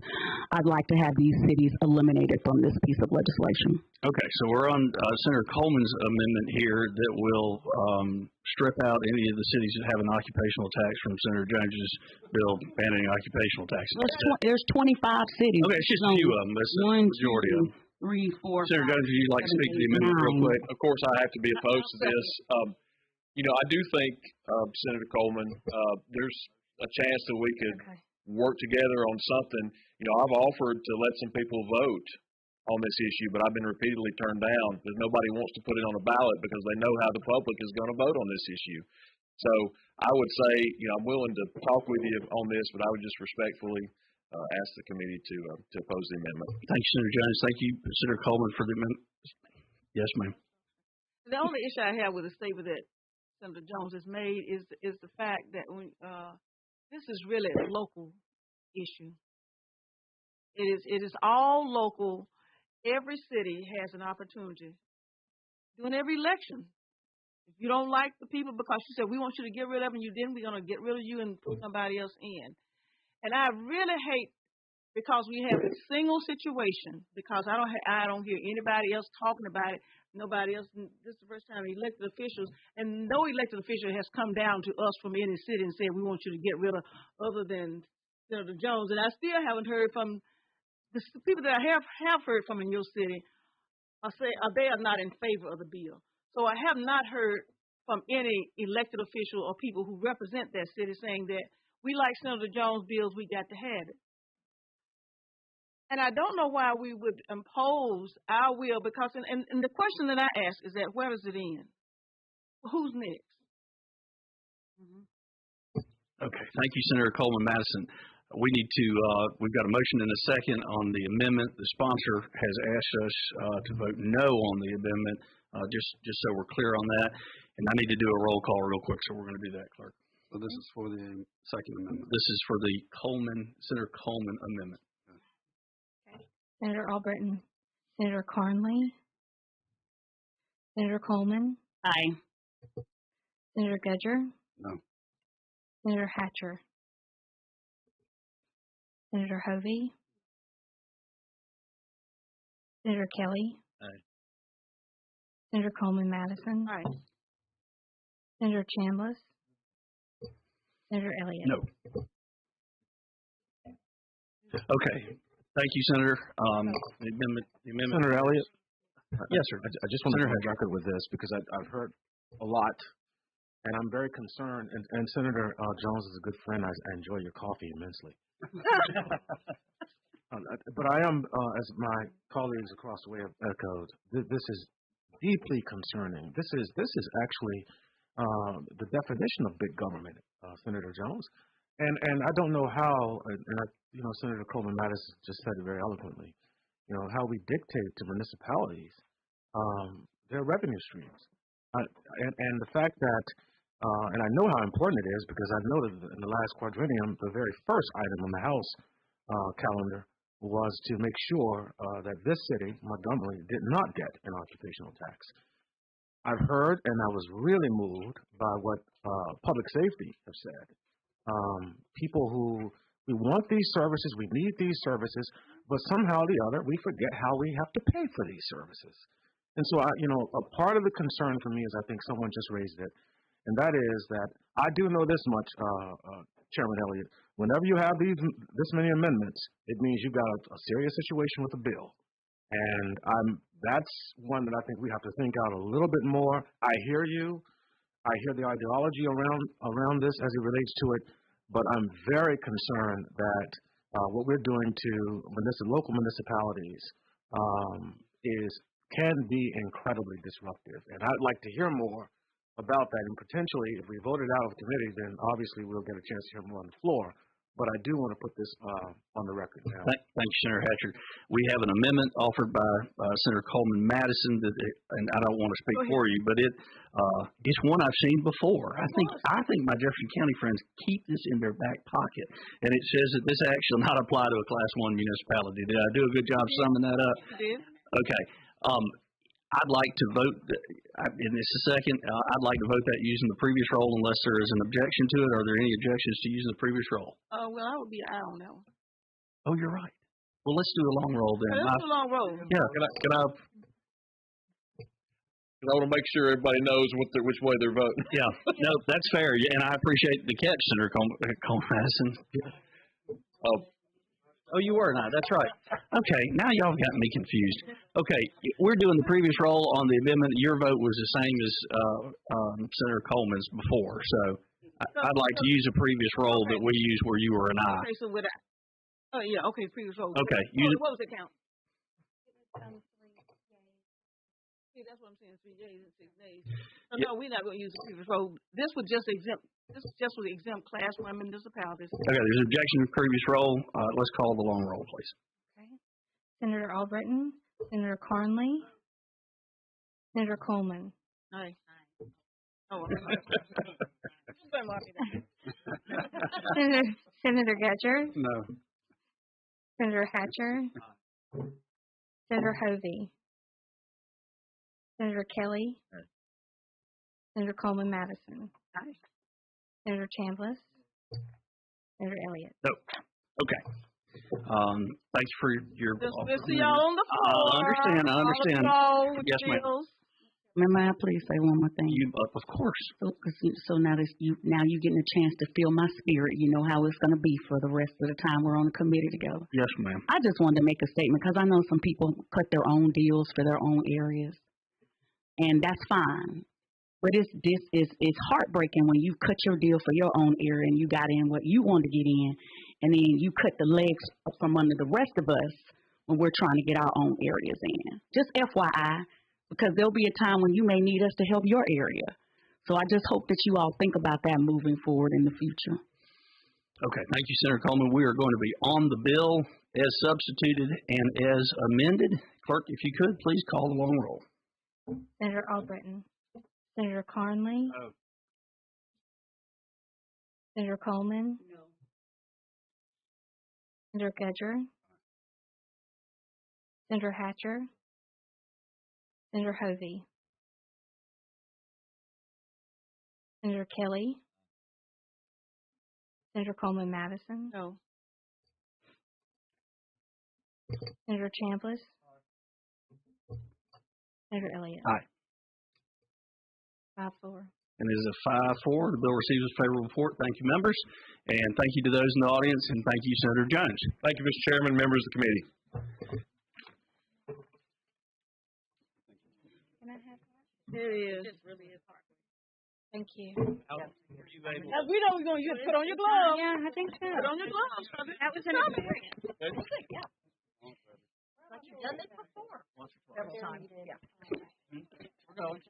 I'd like to have these cities eliminated from this piece of legislation. Okay, so we're on Senator Coleman's amendment here that will strip out any of the cities that have an occupational tax from Senator Jones's bill banning occupational taxes. There's 25 cities. Okay, it's just a few of them. That's the majority of them. 3, 4, Senator Jones, would you like to speak to the amendment real quick? Of course, I have to be opposed to this. I do think, Senator Coleman, there's a chance that we could work together on something. I've offered to let some people vote on this issue, but I've been repeatedly turned down because nobody wants to put it on a ballot because they know how the public is going to vote on this issue. So I would say, I'm willing to talk with you on this, but I would just respectfully ask the committee to oppose the amendment. Thank you, Senator Jones. Thank you, Senator Coleman, for the amendment. Yes, ma'am. The only issue I have with the statement that Senator Jones has made is the fact that this is really a local issue. It is all local. Every city has an opportunity during every election. If you don't like the people because you said we want you to get rid of them, then we're going to get rid of you and put somebody else in. And I really hate because we have a single situation because I don't hear anybody else talking about it. Nobody else. This is the first time elected officials, and no elected official has come down to us from any city and said we want you to get rid of other than Senator Jones. And I still haven't heard from the people that I have heard from in your city. They are not in favor of the bill. So I have not heard from any elected official or people who represent that city saying that we like Senator Jones' bills, we got to have it. And I don't know why we would impose our will because, and the question that I ask is that where does it end? Who's next? Mm-hmm. Okay, thank you, Senator Coleman Madison. We've got a motion and a second on the amendment. The sponsor has asked us to vote no on the amendment, just so we're clear on that. And I need to do a roll call real quick, so we're going to do that, Clerk. So this is for the second amendment. This is for the Senator Coleman amendment. Okay. Senator Albritton, Senator Carnley, Senator Coleman. Aye. Senator Gudger. No. Senator Hatcher. Senator Hovey. Senator Kelly. Aye. Senator Coleman Madison. Aye. Senator Chambliss. Senator Elliott. No. Okay. Thank you, Senator. The amendment. Senator Elliott? Yes, sir. I just want to go on record with this because I've heard a lot, and I'm very concerned. And Senator Jones is a good friend. I enjoy your coffee immensely. But I am, as my colleagues across the way have echoed, this is deeply concerning. This is actually the definition of big government, Senator Jones. And I don't know how, Senator Coleman Madison just said it very eloquently, how we dictate to municipalities their revenue streams. And the fact that, and I know how important it is because I know that in the last quadrennium, the very first item on the House calendar was to make sure that this city, Montgomery, did not get an occupational tax. I've heard, and I was really moved by what public safety have said. People who, we want these services, we need these services, but somehow or the other, we forget how we have to pay for these services. And so, a part of the concern for me is I think someone just raised it, and that is that I do know this much, Chairman Elliott, whenever you have this many amendments, it means you've got a serious situation with the bill. And that's one that I think we have to think out a little bit more. I hear you. I hear the ideology around this as it relates to it, but I'm very concerned that what we're doing to local municipalities can be incredibly disruptive. And I'd like to hear more about that. And potentially, if we vote it out of committee, then obviously we'll get a chance to hear more on the floor. But I do want to put this on the record now. Thank you, Senator Hatcher. We have an amendment offered by Senator Coleman Madison, and I don't want to speak for you, but it's one I've seen before. I think my Jefferson County friends keep this in their back pocket, and it says that this act shall not apply to a Class 1 municipality. Did I do a good job summing that up? You did. Okay. I'd like to vote, in this second, I'd like to vote that using the previous roll unless there is an objection to it. Are there any objections to using the previous roll? Well, I would be aye on that one. Oh, you're right. Well, let's do a long roll then. Let's do a long roll. Yeah. Can I want to make sure everybody knows which way they're voting. Yeah. No, that's fair. Yeah, and I appreciate the catch, Senator Coleman Madison. Oh, you were not. That's right. Okay, now y'all got me confused. Okay, we're doing the previous roll on the amendment. Your vote was the same as Senator Coleman's before, so I'd like to use a previous roll that we used where you were an aye. Okay, so previous roll. Okay. What was the count? See, that's what I'm saying. 3 days and 6 days. No, we're not going to use the previous roll. This would just exempt Class 1 municipalities. Okay, there's an objection to the previous roll. Let's call the long roll, please. Okay. Senator Albritton, Senator Carnley, Senator Coleman. Aye. Oh, Senator Gudger, No. Senator Hatcher, Senator Hovey, Senator Kelly, Senator Coleman Madison, Senator Chambliss, Senator Elliott. No. Okay. Thank you for your. We'll see y'all on the floor. I understand. All of Yes, ma'am. bills. May I please say one more thing? You, of course. So now you getting a chance to feel my spirit. You know how it's going to be for the rest of the time we're on the committee together. Yes, ma'am. I just wanted to make a statement because I know some people cut their own deals for their own areas, and that's fine. But it's heartbreaking when you cut your deal for your own area and you got in what you wanted to get in, and then you cut the legs from under the rest of us when we're trying to get our own areas in. Just FYI. Because there'll be a time when you may need us to help your area. So I just hope that you all think about that moving forward in the future. Okay, thank you, Senator Coleman. We are going to be on the bill as substituted and as amended. Clerk, if you could, please call the long roll. Senator Albritton, Senator Carnley, No. Senator Coleman, No. Senator Gudger, Senator Hatcher, Senator Hovey, Senator Kelly, Senator Coleman Madison, No. Senator Chambliss, Senator Elliott. Aye. 5-4. And it is a 5-4. The bill receives a favorable report. Thank you, members. And thank you to those in the audience. And thank you, Senator Jones. Thank you, Mr. Chairman, members of the committee. Can I have that? It is. It really is hard. Thank you. We know we're going to put on your gloves. Yeah, I think so. Put on your gloves. That was an experience. Yeah. Like you've done this before. Several times. Yeah. We're going.